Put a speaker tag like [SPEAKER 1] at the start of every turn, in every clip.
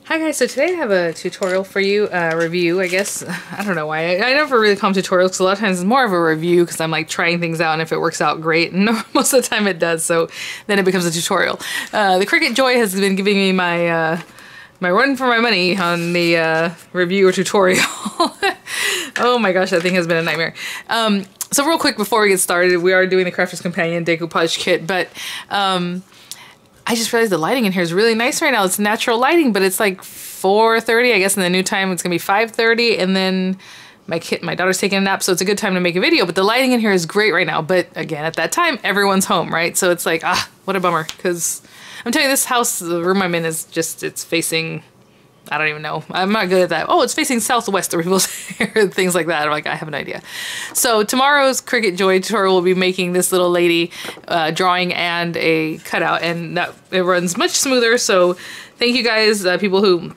[SPEAKER 1] Hi guys, so today I have a tutorial for you, review I guess. I don't know why, I never really call them tutorials because a lot of times it's more of a review because I'm like trying things out and if it works out great, and most of the time it does, so then it becomes a tutorial. The Cricut Joy has been giving me my my run for my money on the review or tutorial. Oh my gosh, that thing has been a nightmare. So real quick before we get started, we are doing the Crafter's Companion Decoupage kit, but I just realized the lighting in here is really nice right now. It's natural lighting, but it's like 4:30. I guess in the new time it's gonna be 5:30, and then my daughter's taking a nap, so it's a good time to make a video. But the lighting in here is great right now. But again, at that time, everyone's home, right? So it's like, what a bummer. Because I'm telling you, this house, the room I'm in is just, it's facing, I don't even know. I'm not good at that. Oh, it's facing southwest, or people say things like that. I'm like, I have no idea. So tomorrow's Cricut Joy tutorial will be making this little lady drawing and a cutout, and that it runs much smoother. So thank you guys, people who,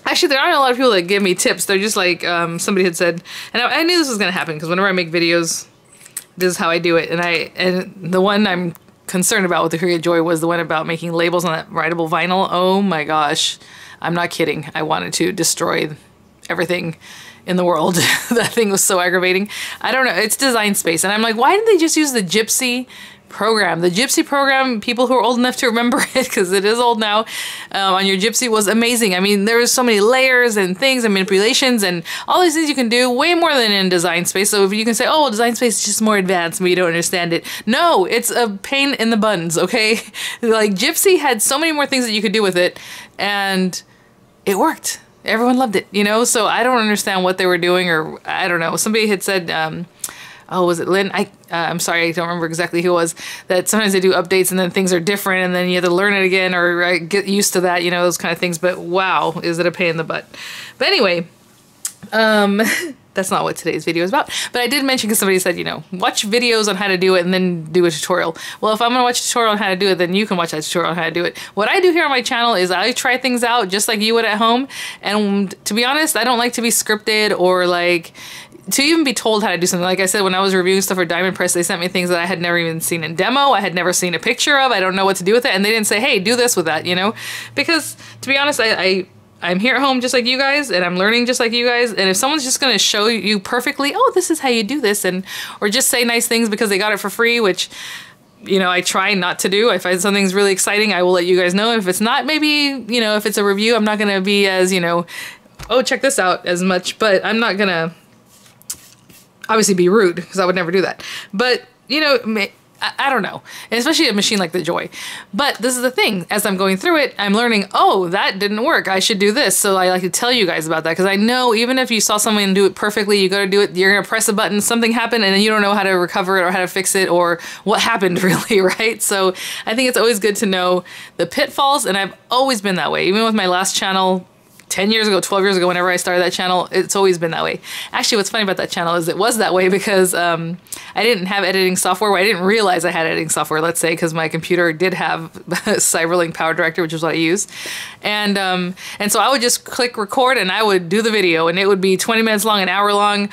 [SPEAKER 1] actually there aren't a lot of people that give me tips. They're just like, somebody had said, and I knew this was gonna happen because whenever I make videos, this is how I do it. And the one I'm concerned about with the Cricut Joy was the one about making labels on that writable vinyl. Oh my gosh. I'm not kidding. I wanted to destroy everything in the world. That thing was so aggravating. I don't know. It's Design Space. And I'm like, why didn't they just use the Gypsy program? The Gypsy program, people who are old enough to remember it, because it is old now, on your Gypsy was amazing. I mean, there was so many layers and things and manipulations and all these things you can do, way more than in Design Space. So if you can say, oh, well, Design Space is just more advanced, but you don't understand it. No, it's a pain in the buns, okay? Like, Gypsy had so many more things that you could do with it, and it worked. Everyone loved it, you know? So I don't understand what they were doing, or I don't know. Somebody had said, oh, was it Lynn? I'm sorry, I don't remember exactly who it was, that sometimes they do updates and then things are different and then you have to learn it again or get used to that, you know, those kind of things. But wow, is it a pain in the butt. But anyway, that's not what today's video is about. But I did mention, because somebody said, you know, watch videos on how to do it and then do a tutorial. Well, if I'm going to watch a tutorial on how to do it, then you can watch that tutorial on how to do it. What I do here on my channel is I try things out just like you would at home. And to be honest, I don't like to be scripted or like to even be told how to do something. Like I said, when I was reviewing stuff for Diamond Press, they sent me things that I had never even seen in demo. I had never seen a picture of. I don't know what to do with it. And they didn't say, hey, do this with that, you know? Because to be honest, I'm here at home just like you guys, and I'm learning just like you guys, and if someone's just gonna show you perfectly, oh, this is how you do this, and or just say nice things because they got it for free, which, you know, I try not to do. If something's really exciting, I will let you guys know. If it's not, maybe, you know, if it's a review, I'm not gonna be as, you know, oh, check this out as much, but I'm not gonna obviously be rude, because I would never do that. But, you know, I don't know, and especially a machine like the Joy. But this is the thing, as I'm going through it, I'm learning, oh, that didn't work, I should do this. So I like to tell you guys about that, because I know even if you saw someone do it perfectly, you go to do it, you're gonna press a button, something happened, and then you don't know how to recover it or how to fix it or what happened really, right? So I think it's always good to know the pitfalls, and I've always been that way. Even with my last channel, 10 years ago, 12 years ago, whenever I started that channel, it's always been that way. Actually, what's funny about that channel is it was that way because I didn't have editing software. Well, I didn't realize I had editing software, let's say, because my computer did have Cyberlink Power Director, which is what I use. And so I would just click record and I would do the video, and it would be 20 minutes long, an hour long,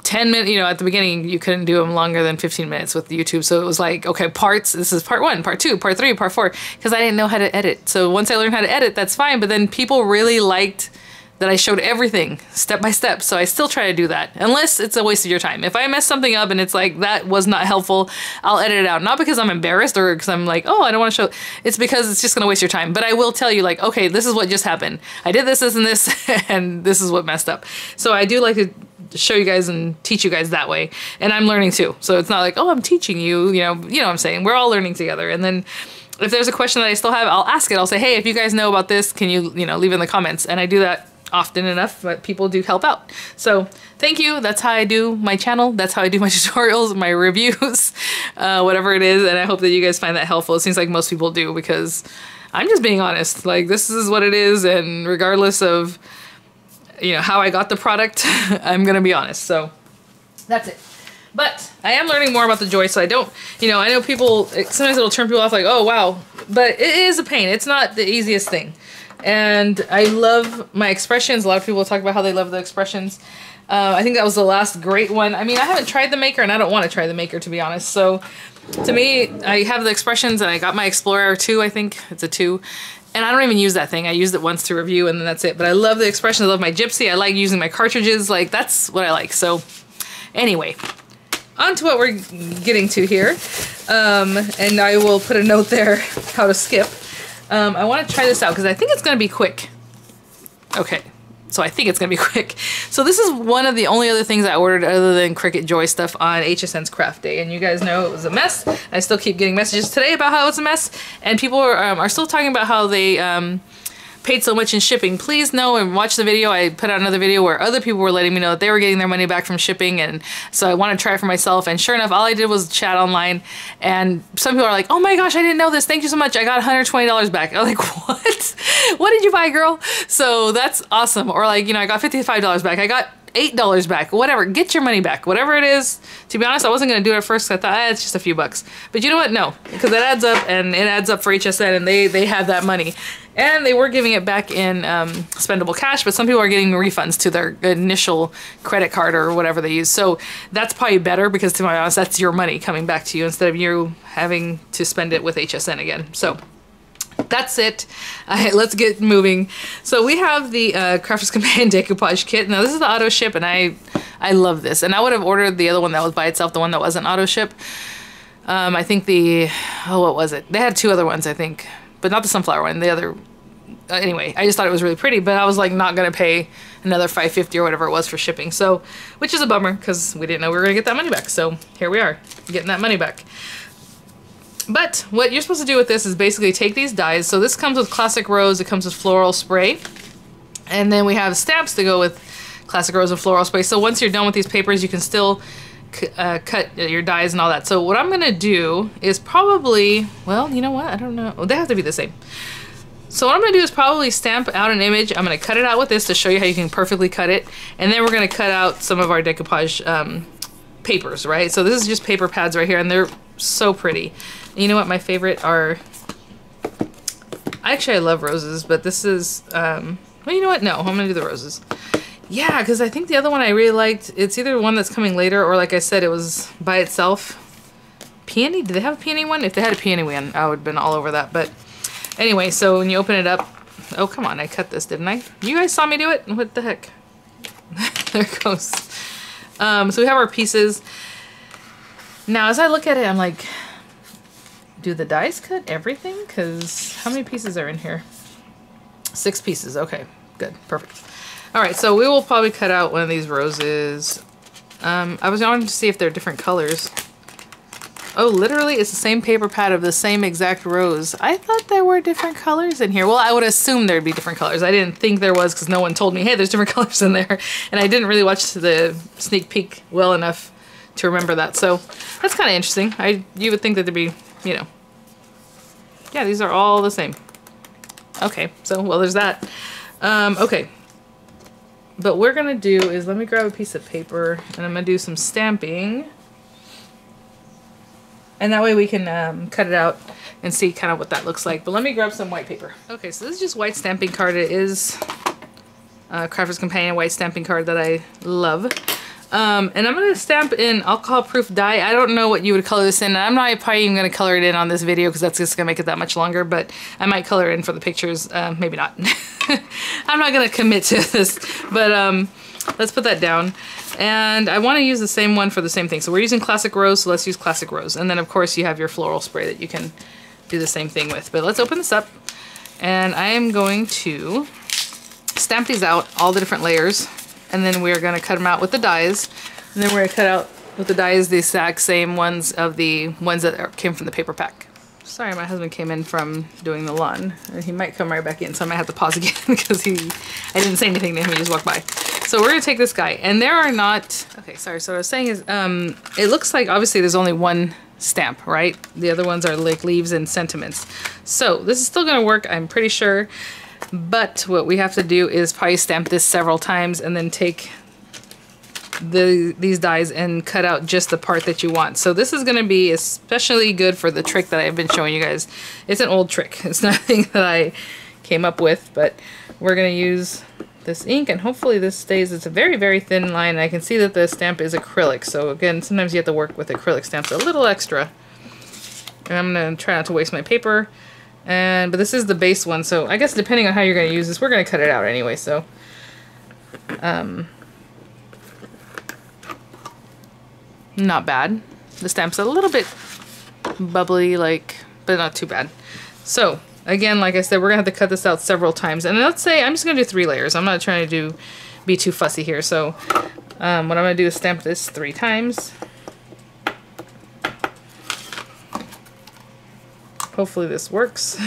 [SPEAKER 1] 10 minutes, you know, at the beginning, you couldn't do them longer than 15 minutes with YouTube. So it was like, okay, parts, this is part 1, part 2, part 3, part 4, because I didn't know how to edit. So once I learned how to edit, that's fine. But then people really liked that I showed everything step by step. So I still try to do that, unless it's a waste of your time. If I mess something up and it's like, that was not helpful, I'll edit it out. Not because I'm embarrassed or because I'm like, oh, I don't want to show. It's because it's just going to waste your time. But I will tell you, like, okay, this is what just happened. I did this, this, and this, and this is what messed up. So I do like to show you guys and teach you guys that way. And I'm learning too. So it's not like, oh, I'm teaching you, you know what I'm saying? We're all learning together. And then if there's a question that I still have, I'll ask it. I'll say, hey, if you guys know about this, can you, leave it in the comments? And I do that often enough, but people do help out. So thank you. That's how I do my channel. That's how I do my tutorials, my reviews, whatever it is. And I hope that you guys find that helpful. It seems like most people do, because I'm just being honest. Like, this is what it is. And regardless of, how I got the product, I'm going to be honest. So that's it. But I am learning more about the Joy, so I don't, I know people, sometimes it'll turn people off like, oh, wow. But it is a pain. It's not the easiest thing. And I love my expressions. A lot of people talk about how they love the expressions. I think that was the last great one. I mean, I haven't tried the Maker, and I don't want to try the Maker, to be honest. So to me, I have the expressions, and I got my Explorer 2, I think. It's a 2. And I don't even use that thing. I used it once to review and then that's it. But I love the expression. I love my gypsy. I like using my cartridges. Like, that's what I like. So anyway, on to what we're getting to here. And I will put a note there how to skip. I want to try this out because I think it's going to be quick. Okay. So I think it's going to be quick. So this is one of the only other things I ordered other than Cricut Joy stuff on HSN's Craft Day. And you guys know it was a mess. I still keep getting messages today about how it's a mess. And people are still talking about how they paid so much in shipping. Please know and watch the video. I put out another video where other people were letting me know that they were getting their money back from shipping, and so I want to try it for myself. And sure enough, all I did was chat online, and some people are like, oh my gosh, I didn't know this, thank you so much, I got $120 back. I'm like, what? What did you buy, girl? So that's awesome. Or like, you know, I got $55 back, I got $8 back, whatever, get your money back, whatever it is. To be honest, I wasn't going to do it at first because I thought, it's just a few bucks. But you know what? No, because it adds up, and it adds up for HSN, and they have that money. And they were giving it back in spendable cash, but some people are getting refunds to their initial credit card or whatever they use. So that's probably better because, to be honest, that's your money coming back to you instead of you having to spend it with HSN again. So that's it. Let's get moving. So we have the Crafter's Companion Decoupage Kit. Now this is the auto ship, and I love this. And I would have ordered the other one that was by itself, the one that wasn't auto ship. I think what was it? They had two other ones, I think. But not the sunflower one, the other. Anyway, I just thought it was really pretty, but I was like not gonna pay another $5.50 or whatever it was for shipping. So, which is a bummer because we didn't know we were gonna get that money back. So here we are, getting that money back. But what you're supposed to do with this is basically take these dies. So this comes with Classic Rose, it comes with Floral Spray, and then we have stamps to go with Classic Rose and Floral Spray. So once you're done with these papers, you can still cut your dies and all that. So what I'm gonna do is probably, well, you know what? I don't know. Oh, they have to be the same. So what I'm gonna do is probably stamp out an image. I'm gonna cut it out with this to show you how you can perfectly cut it. And then we're gonna cut out some of our decoupage papers, right? So this is just paper pads right here, and they're so pretty. And you know what my favorite are? Actually, I love roses, but this is, well, you know what? No, I'm gonna do the roses. Yeah, because I think the other one I really liked, it's either one that's coming later or, like I said, it was by itself. Peony? Did they have a peony one? If they had a peony one, I would have been all over that. But anyway, so when you open it up, oh, come on, I cut this, didn't I? You guys saw me do it? What the heck? There it goes. So we have our pieces. Now, as I look at it, I'm like, do the dies cut everything? Because how many pieces are in here? 6 pieces. Okay, good, perfect. All right, so we will probably cut out one of these roses. I was wanting to see if they're different colors. Oh, literally, it's the same paper pad of the same exact rose. I thought there were different colors in here. Well, I would assume there'd be different colors. I didn't think there was because no one told me, hey, there's different colors in there. And I didn't really watch the sneak peek well enough to remember that. So that's kind of interesting. You would think that there'd be, you know. Yeah, these are all the same. Okay, so, well, there's that. Okay. But what we're gonna do is, let me grab a piece of paper and I'm gonna do some stamping. And that way we can cut it out and see kind of what that looks like. But let me grab some white paper. Okay, so this is just white stamping card. It is Crafter's Companion white stamping card that I love. And I'm going to stamp in alcohol-proof dye. I don't know what you would color this in. I'm not probably even going to color it in on this video because that's just going to make it that much longer. But I might color it in for the pictures. Maybe not. I'm not going to commit to this. But let's put that down. And I want to use the same one for the same thing. So we're using Classic Rose, so let's use Classic Rose. And then, of course, you have your floral spray that you can do the same thing with. But let's open this up. And I am going to stamp these out, all the different layers. And then we're going to cut them out with the dies. And then we're going to cut out with the dies the exact same ones of the ones that came from the paper pack. Sorry, my husband came in from doing the lawn. He might come right back in, so I might have to pause again because I didn't say anything to him, he just walked by. So we're going to take this guy. And there are not... Okay, sorry. So what I was saying is, it looks like obviously there's only one stamp, right? The other ones are like leaves and sentiments. So this is still going to work, I'm pretty sure. But what we have to do is probably stamp this several times and then take these dies and cut out just the part that you want. So this is going to be especially good for the trick that I've been showing you guys. It's an old trick. It's nothing that I came up with, but we're going to use this ink and hopefully this stays. It's a very, very thin line. And I can see that the stamp is acrylic. So again, sometimes you have to work with acrylic stamps a little extra. And I'm going to try not to waste my paper. But this is the base one, so I guess depending on how you're going to use this, we're going to cut it out anyway, so. Not bad. The stamp's a little bit bubbly, but not too bad. So, again, like I said, we're going to have to cut this out several times. And let's say, I'm just going to do 3 layers. I'm not trying to be too fussy here. So, what I'm going to do is stamp this 3 times. Hopefully this works.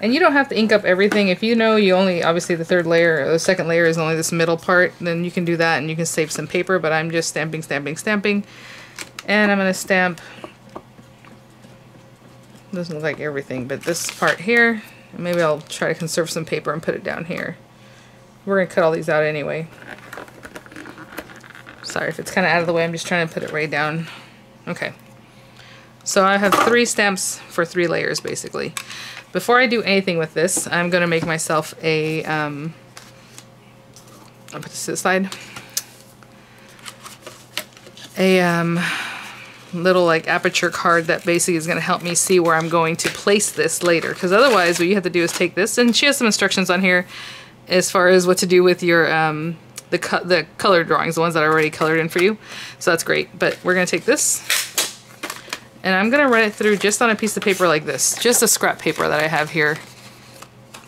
[SPEAKER 1] And you don't have to ink up everything. If you know you only, obviously the 3rd layer, or the 2nd layer is only this middle part, then you can do that and you can save some paper, but I'm just stamping, stamping, stamping. And I'm going to stamp, doesn't look like everything, but this part here. And maybe I'll try to conserve some paper and put it down here. We're going to cut all these out anyway. Sorry if it's kind of out of the way, I'm just trying to put it right down. Okay. So I have 3 stamps for 3 layers basically. Before I do anything with this, I'm going to make myself a, I'll put this to the side, a little like aperture card that basically is going to help me see where I'm going to place this later. Because otherwise what you have to do is take this, and she has some instructions on here as far as what to do with your, the color drawings, the ones that are already colored in for you. So that's great. But we're going to take this. And I'm going to run it through just on a piece of paper like this. Just a scrap paper that I have here.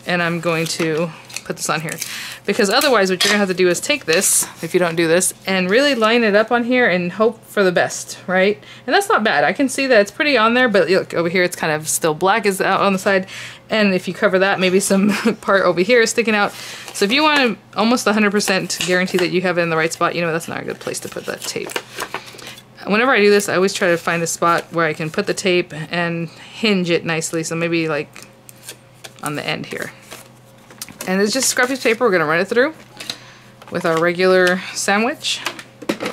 [SPEAKER 1] And I'm going to put this on here. Because otherwise what you're going to have to do is take this, if you don't do this, and really line it up on here and hope for the best, right? And that's not bad. I can see that it's pretty on there, but look, over here it's kind of still black is out on the side. And if you cover that, maybe some part over here is sticking out. So if you want to almost 100% guarantee that you have it in the right spot, you know, that's not a good place to put that tape. Whenever I do this, I always try to find a spot where I can put the tape and hinge it nicely. So maybe like on the end here. And it's just scrap piece of paper. We're going to run it through with our regular sandwich. Let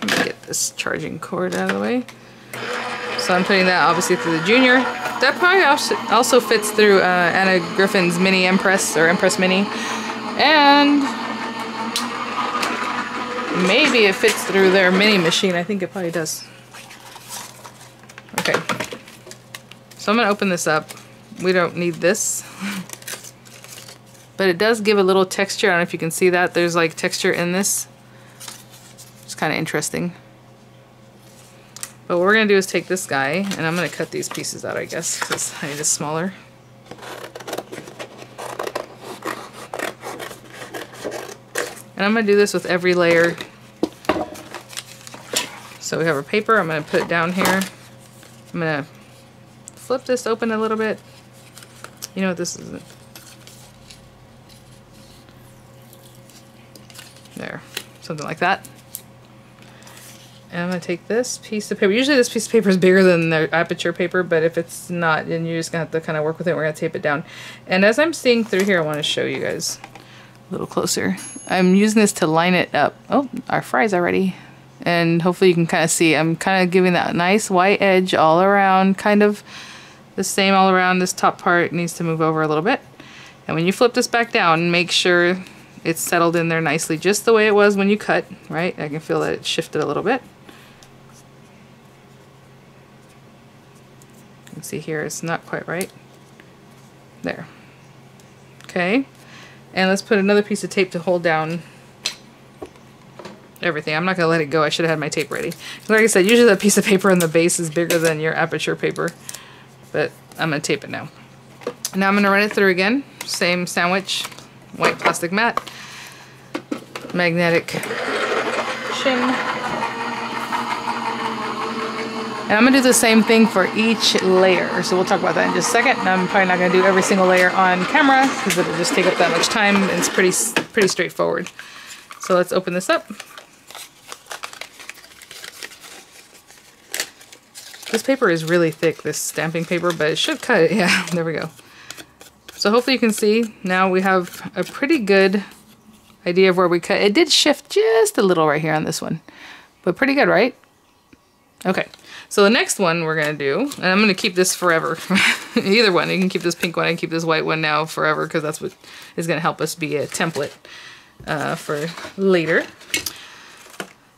[SPEAKER 1] me get this charging cord out of the way. So I'm putting that obviously through the Junior. That probably also fits through Anna Griffin's Mini Empress or Empress Mini. And maybe it fits through their mini machine. I think it probably does. Okay. So I'm going to open this up. We don't need this. But it does give a little texture. I don't know if you can see that. There's like texture in this. It's kind of interesting. But what we're going to do is take this guy, and I'm going to cut these pieces out, I guess, because I need it smaller. And I'm going to do this with every layer. So we have our paper. I'm going to put it down here. I'm going to flip this open a little bit. You know what this is? There. Something like that. And I'm going to take this piece of paper. Usually this piece of paper is bigger than the aperture paper, but if it's not, then you're just going to have to kind of work with it. We're going to tape it down. And as I'm seeing through here, I want to show you guys a little closer. I'm using this to line it up. Oh, our fries are ready. And hopefully you can kind of see, I'm kind of giving that nice white edge all around, kind of the same all around. This top part needs to move over a little bit. And when you flip this back down, make sure it's settled in there nicely, just the way it was when you cut, right? I can feel that it shifted a little bit. You can see here it's not quite right. There. Okay. And let's put another piece of tape to hold down everything. I'm not going to let it go. I should have had my tape ready. Like I said, usually that piece of paper on the base is bigger than your aperture paper. But I'm going to tape it now. Now I'm going to run it through again. Same sandwich. White plastic mat. Magnetic chin. And I'm going to do the same thing for each layer. So we'll talk about that in just a second. I'm probably not going to do every single layer on camera because it'll just take up that much time. And it's pretty straightforward. So let's open this up. This paper is really thick, this stamping paper, but it should cut it. Yeah, there we go. So hopefully you can see now we have a pretty good idea of where we cut. It did shift just a little right here on this one, but pretty good, right? Okay, so the next one we're gonna do, and I'm gonna keep this forever. Either one, you can keep this pink one, I can keep this white one now forever because that's what is gonna help us be a template for later.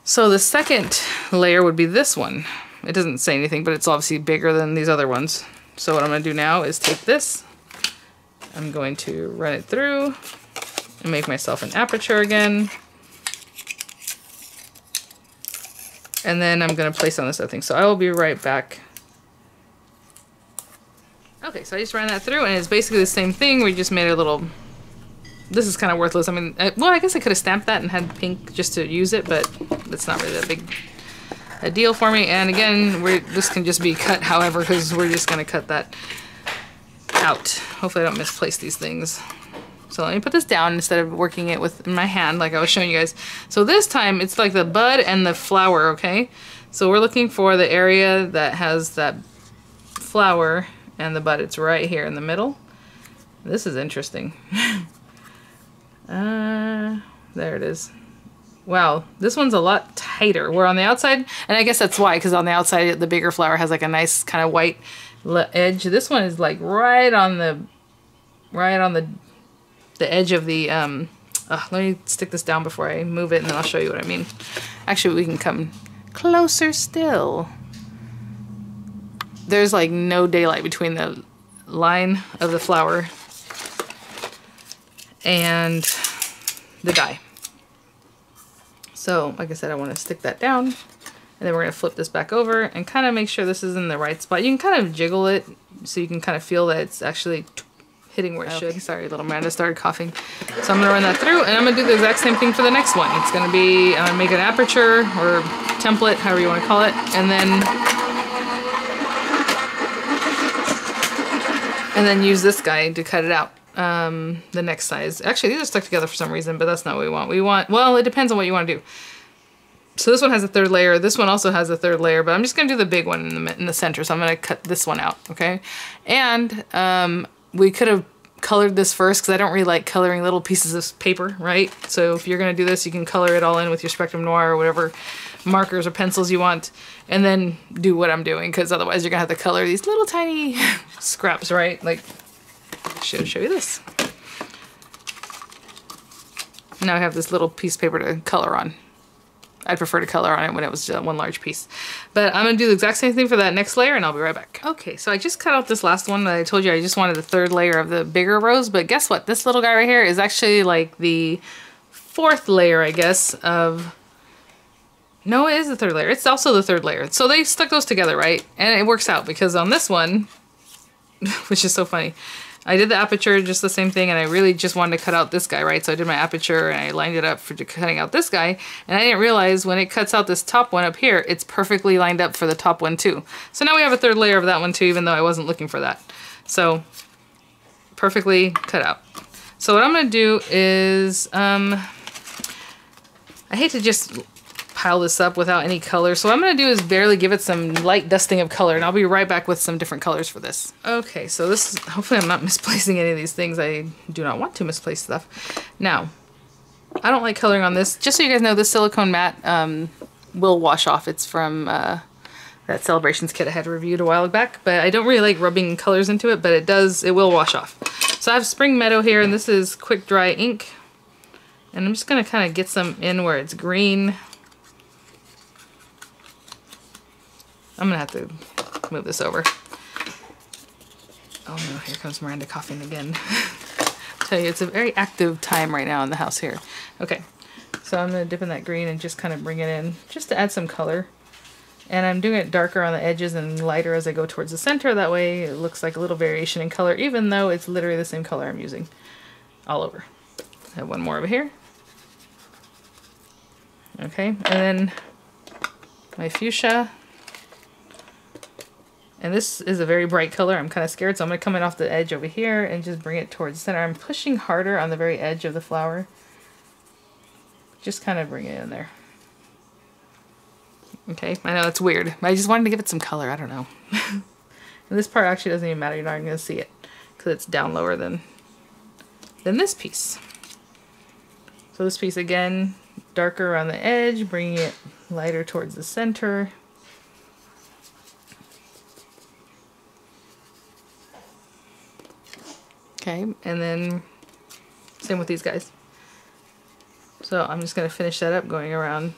[SPEAKER 1] So the second layer would be this one. it doesn't say anything, but it's obviously bigger than these other ones. So what I'm going to do now is take this, I'm going to run it through and make myself an aperture again. And then I'm going to place on this other thing. So I will be right back. Okay, so I just ran that through and it's basically the same thing. We just made a little... This is kind of worthless. I mean, well, I guess I could have stamped that and had pink just to use it, but it's not really that big a deal for me. And again, this can just be cut however, because we're just going to cut that out. Hopefully I don't misplace these things. So let me put this down instead of working it with my hand like I was showing you guys. So this time it's like the bud and the flower, okay? So we're looking for the area that has that flower and the bud. It's right here in the middle. This is interesting. There it is. Wow, this one's a lot tighter. We're on the outside, and I guess that's why, because on the outside the bigger flower has like a nice kind of white edge. This one is like right on the edge of the, let me stick this down before I move it and then I'll show you what I mean. Actually, we can come closer still. There's like no daylight between the line of the flower and the die. So, like I said, I want to stick that down and then we're going to flip this back over and kind of make sure this is in the right spot. You can kind of jiggle it so you can kind of feel that it's actually hitting where it should. Sorry, little Miranda started coughing. So I'm going to run that through and I'm going to do the exact same thing for the next one. It's going to be, I'm going to make an aperture or template, however you want to call it, and then use this guy to cut it out. The next size. Actually, these are stuck together for some reason, but that's not what we want. Well, it depends on what you want to do. So this one has a third layer. This one also has a third layer, but I'm just going to do the big one in the center. So I'm going to cut this one out, okay? And we could have colored this first because I don't really like coloring little pieces of paper, right? So if you're going to do this, you can color it all in with your Spectrum Noir or whatever markers or pencils you want, and then do what I'm doing, because otherwise you're going to have to color these little tiny scraps, right? Like, I should show you this. Now I have this little piece of paper to color on. I'd prefer to color on it when it was one large piece. But I'm going to do the exact same thing for that next layer and I'll be right back. Okay, so I just cut out this last one that I told you I just wanted the third layer of the bigger rose, but guess what? This little guy right here is actually like the fourth layer, I guess, of... No, it is the third layer. It's also the third layer. So they stuck those together, right? And it works out because on this one, which is so funny, I did the aperture, just the same thing, and I really just wanted to cut out this guy, right? So I did my aperture and I lined it up for cutting out this guy, and I didn't realize when it cuts out this top one up here, it's perfectly lined up for the top one too. So now we have a third layer of that one too, even though I wasn't looking for that. So perfectly cut out. So what I'm gonna do is, I hate to just pile this up without any color. So what I'm going to do is barely give it some light dusting of color, and I'll be right back with some different colors for this. Okay, so this, hopefully I'm not misplacing any of these things. I do not want to misplace stuff. Now, I don't like coloring on this. Just so you guys know, this silicone matte will wash off. It's from that Celebrations kit I had reviewed a while back, but I don't really like rubbing colors into it, but it will wash off. So I have Spring Meadow here, and this is quick dry ink. And I'm just going to kind of get some in where it's green. I'm gonna have to move this over. Oh no, here comes Miranda coughing again. I'll tell you, it's a very active time right now in the house here. Okay, so I'm gonna dip in that green and just kind of bring it in, just to add some color. And I'm doing it darker on the edges and lighter as I go towards the center. That way it looks like a little variation in color, even though it's literally the same color I'm using all over. I have one more over here. Okay, and then my fuchsia. And this is a very bright color. I'm kind of scared, so I'm going to come in off the edge over here and just bring it towards the center. I'm pushing harder on the very edge of the flower. Just kind of bring it in there. Okay, I know it's weird. I just wanted to give it some color. I don't know. And this part actually doesn't even matter. You're not even going to see it because it's down lower than this piece. So this piece, again, darker around the edge, bringing it lighter towards the center. Okay, and then same with these guys. So I'm just going to finish that up, going around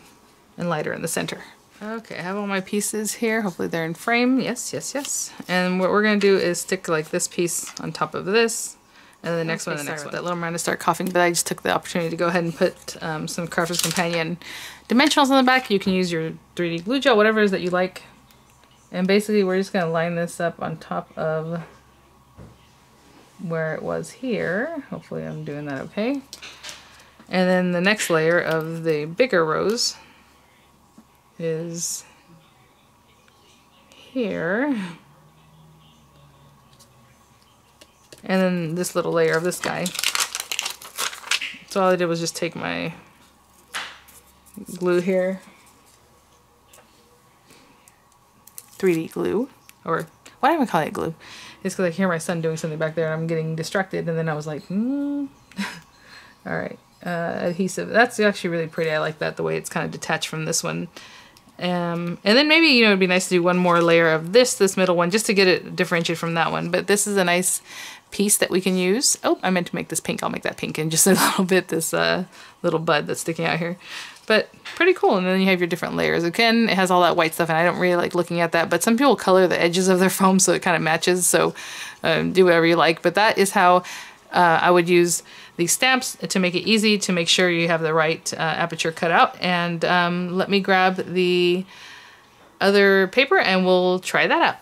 [SPEAKER 1] and lighter in the center. Okay, I have all my pieces here. Hopefully they're in frame. Yes, yes, yes. And what we're gonna do is stick like this piece on top of this, and the next one, the next one. That little man to start coughing, but I just took the opportunity to go ahead and put some Crafter's Companion dimensionals on the back. You can use your 3D glue gel, whatever it is that you like. And basically we're just gonna line this up on top of where it was here. Hopefully I'm doing that okay. And then the next layer of the bigger rose is here. And then this little layer of this guy. So all I did was just take my glue here. 3D glue. Or why am I calling it glue? It's because I hear my son doing something back there and I'm getting distracted, and then I was like, Alright. Adhesive. That's actually really pretty. I like that, the way it's kind of detached from this one. And then maybe, you know, it'd be nice to do one more layer of this middle one, just to get it differentiated from that one. But this is a nice piece that we can use. Oh, I meant to make this pink. I'll make that pink in just a little bit, this little bud that's sticking out here. But pretty cool. And then you have your different layers. Again, it has all that white stuff, and I don't really like looking at that, but some people color the edges of their foam so it kind of matches. So do whatever you like. But that is how I would use these stamps to make it easy to make sure you have the right aperture cut out. And let me grab the other paper and we'll try that out.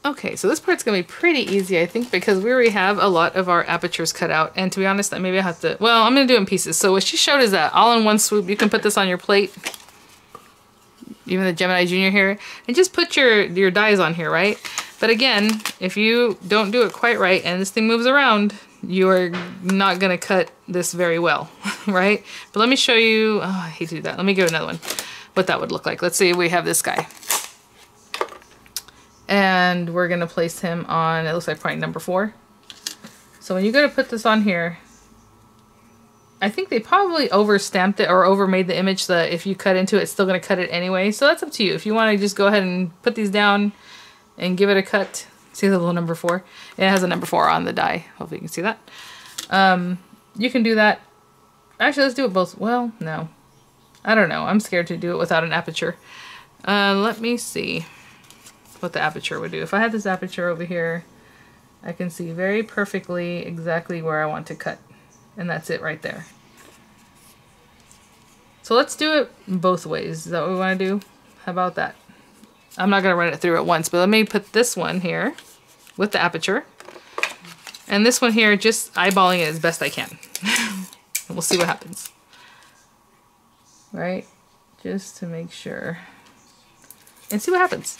[SPEAKER 1] Okay, so this part's gonna be pretty easy, I think, because we already have a lot of our apertures cut out. And to be honest, maybe I have to, well, I'm gonna do it in pieces. So what she showed is that all in one swoop, you can put this on your plate, even the Gemini Junior here, and just put your dies on here, right? But again, if you don't do it quite right and this thing moves around, you are not going to cut this very well, right? But let me show you, oh, I hate to do that. Let me give another one, what that would look like. Let's say we have this guy. And we're going to place him on, it looks like probably number 4. So when you go to put this on here, I think they probably over-stamped it or over-made the image so that if you cut into it, it's still going to cut it anyway. So that's up to you. If you want to just go ahead and put these down and give it a cut. See the little number 4? It has a number 4 on the die. Hopefully you can see that. You can do that. Actually, let's do it both. Well, no. I don't know. I'm scared to do it without an aperture. Let me see what the aperture would do. If I had this aperture over here, I can see very perfectly exactly where I want to cut. And that's it right there. So let's do it both ways. Is that what we want to do? How about that? I'm not going to run it through at once, but let me put this one here with the aperture. And this one here, just eyeballing it as best I can. And we'll see what happens. Right? Just to make sure. And see what happens.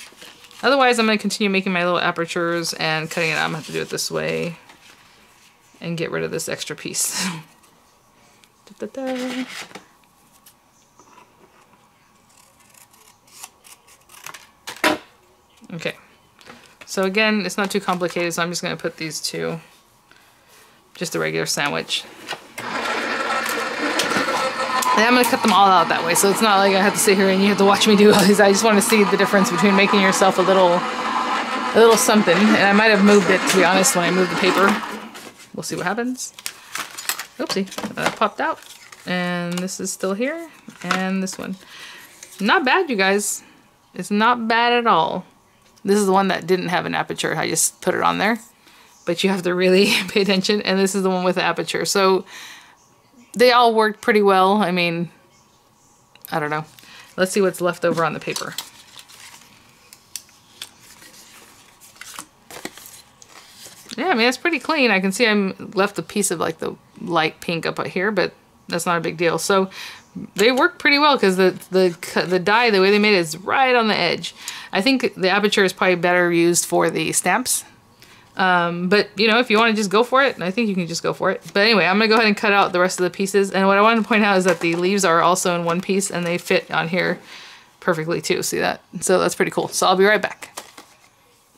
[SPEAKER 1] Otherwise, I'm going to continue making my little apertures and cutting it out. I'm going to have to do it this way. And get rid of this extra piece. Da, da, da. Okay, so again, it's not too complicated, so I'm just going to put these two, just a regular sandwich. And I'm going to cut them all out that way, so it's not like I have to sit here and you have to watch me do all these. I just want to see the difference between making yourself a little something. And I might have moved it, to be honest, when I moved the paper. We'll see what happens. Oopsie, that popped out. And this is still here, and this one. Not bad, you guys. It's not bad at all. This is the one that didn't have an aperture. I just put it on there. But you have to really pay attention. And this is the one with the aperture. So they all worked pretty well. I mean, I don't know. Let's see what's left over on the paper. Yeah, I mean, it's pretty clean. I can see I'm left a piece of like the light pink up here, but that's not a big deal. So they work pretty well because the die, the way they made it is right on the edge. I think the aperture is probably better used for the stamps. But, you know, if you want to just go for it, I think you can just go for it. But anyway, I'm going to go ahead and cut out the rest of the pieces. And what I wanted to point out is that the leaves are also in one piece and they fit on here perfectly too. See that? So that's pretty cool. So I'll be right back.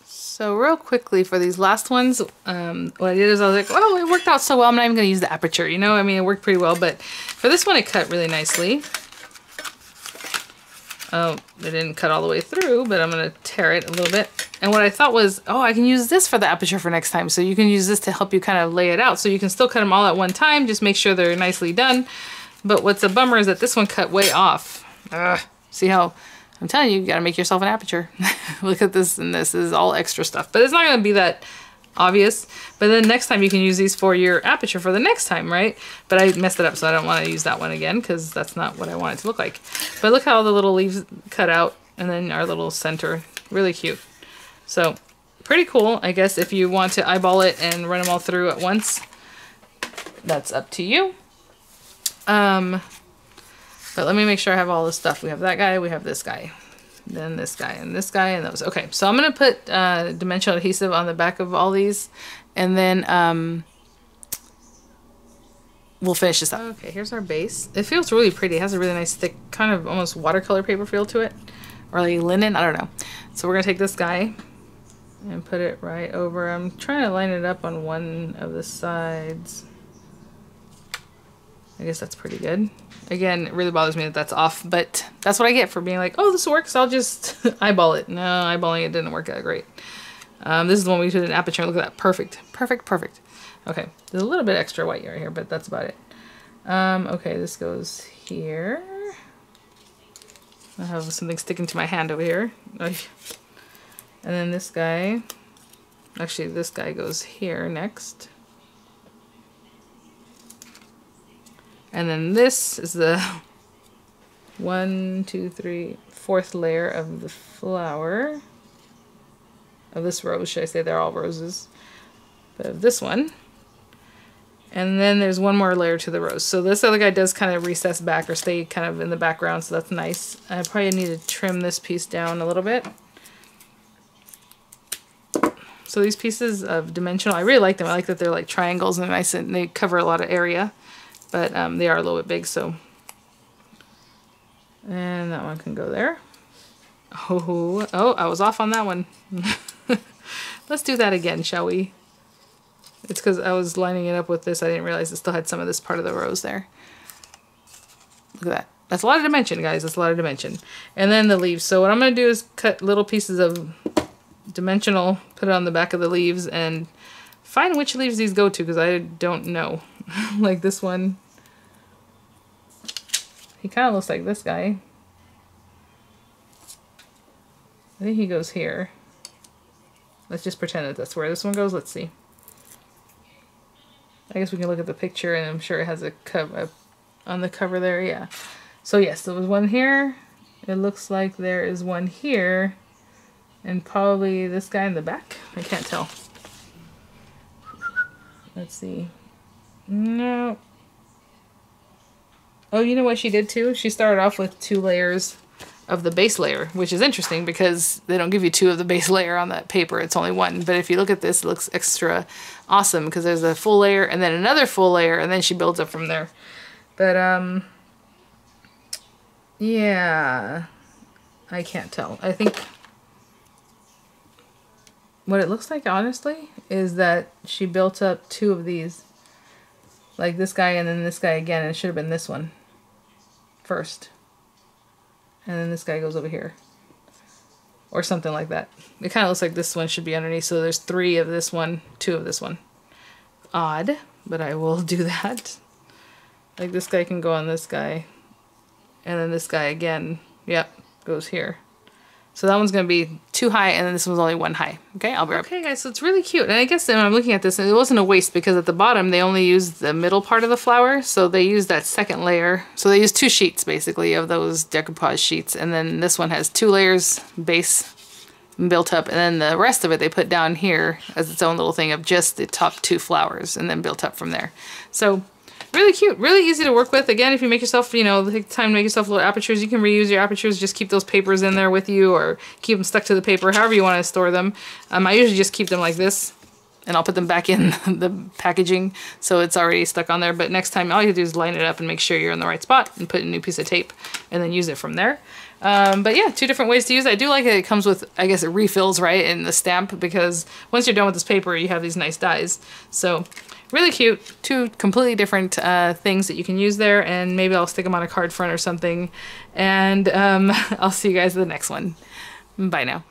[SPEAKER 1] So real quickly for these last ones, what I did is I was like, oh, it worked out so well. I'm not even going to use the aperture, you know? I mean, it worked pretty well, but for this one, it cut really nicely. Oh, it didn't cut all the way through, but I'm going to tear it a little bit. And what I thought was, oh, I can use this for the aperture for next time. So you can use this to help you kind of lay it out. So you can still cut them all at one time. Just make sure they're nicely done. But what's a bummer is that this one cut way off. Ugh. See how I'm telling you, you gotta make yourself an aperture. Look at this, and this is all extra stuff. But it's not gonna be that obvious. But then next time you can use these for your aperture for the next time, right? But I messed it up, so I don't want to use that one again because that's not what I want it to look like. But look how all the little leaves cut out, and then our little center. Really cute. So pretty cool, I guess, if you want to eyeball it and run them all through at once. That's up to you. But let me make sure I have all this stuff. We have that guy, we have this guy, then this guy, and this guy, and those. Okay, so I'm going to put dimensional adhesive on the back of all these, and then we'll finish this up. Okay, here's our base. It feels really pretty. It has a really nice thick, kind of almost watercolor paper feel to it, or like linen, I don't know. So we're going to take this guy and put it right over. I'm trying to line it up on one of the sides. I guess that's pretty good. Again, it really bothers me that that's off, but that's what I get for being like, oh, this works, I'll just eyeball it. No, eyeballing it didn't work that great. This is the one we did an aperture. Look at that. Perfect. Perfect, perfect. Okay, there's a little bit extra white right here, but that's about it. Okay, this goes here. I have something sticking to my hand over here. And then this guy, actually this guy goes here next. And then this is the 1, 2, 3, 4th layer of the flower. Of this rose, should I say? They're all roses. But of this one. And then there's one more layer to the rose. So this other guy does kind of recess back or stay kind of in the background, so that's nice. I probably need to trim this piece down a little bit. So these pieces of dimensional, I really like them. I like that they're like triangles and they're nice and they cover a lot of area. But they are a little bit big, so. And that one can go there. Oh, I was off on that one. Let's do that again, shall we? It's because I was lining it up with this. I didn't realize it still had some of this part of the rose there. Look at that. That's a lot of dimension, guys. That's a lot of dimension. And then the leaves. So what I'm going to do is cut little pieces of dimensional, put it on the back of the leaves, and find which leaves these go to, because I don't know. Like this one. He kind of looks like this guy. I think he goes here. Let's just pretend that that's where this one goes. Let's see. I guess we can look at the picture, and I'm sure it has a cover on the cover there. Yeah. So yes, there was one here. It looks like there is one here, and probably this guy in the back. I can't tell. Let's see. No. Oh, you know what she did too? She started off with 2 layers of the base layer, which is interesting because they don't give you 2 of the base layer on that paper. It's only 1. But if you look at this, it looks extra awesome because there's a full layer and then another full layer, and then she builds up from there. But yeah, I can't tell. I think what it looks like, honestly, is that she built up 2 of these. Like this guy and then this guy again, and it should have been this one first. And then this guy goes over here. Or something like that. It kind of looks like this one should be underneath, so there's 3 of this one, 2 of this one. Odd, but I will do that. Like this guy can go on this guy. And then this guy again, yep, goes here. So that one's going to be 2 high, and then this one's only 1 high. Okay, I'll be right back. Okay, guys, so it's really cute. And I guess when I'm looking at this, it wasn't a waste because at the bottom, they only used the middle part of the flower. So they used that second layer. So they used 2 sheets, basically, of those decoupage sheets. And then this one has 2 layers, base, built up. And then the rest of it, they put down here as its own little thing of just the top 2 flowers, and then built up from there. So really cute, really easy to work with. Again, if you make yourself, you know, take time to make yourself little apertures, you can reuse your apertures, just keep those papers in there with you, or keep them stuck to the paper, however you want to store them. I usually just keep them like this, and I'll put them back in the packaging, so it's already stuck on there. But next time, all you have to do is line it up and make sure you're in the right spot, and put a new piece of tape, and then use it from there. But yeah, 2 different ways to use it. I do like it comes with, I guess, it refills, right, in the stamp, because once you're done with this paper, you have these nice dies. So really cute. 2 completely different things that you can use there, and maybe I'll stick them on a card front or something. And I'll see you guys in the next one. Bye now.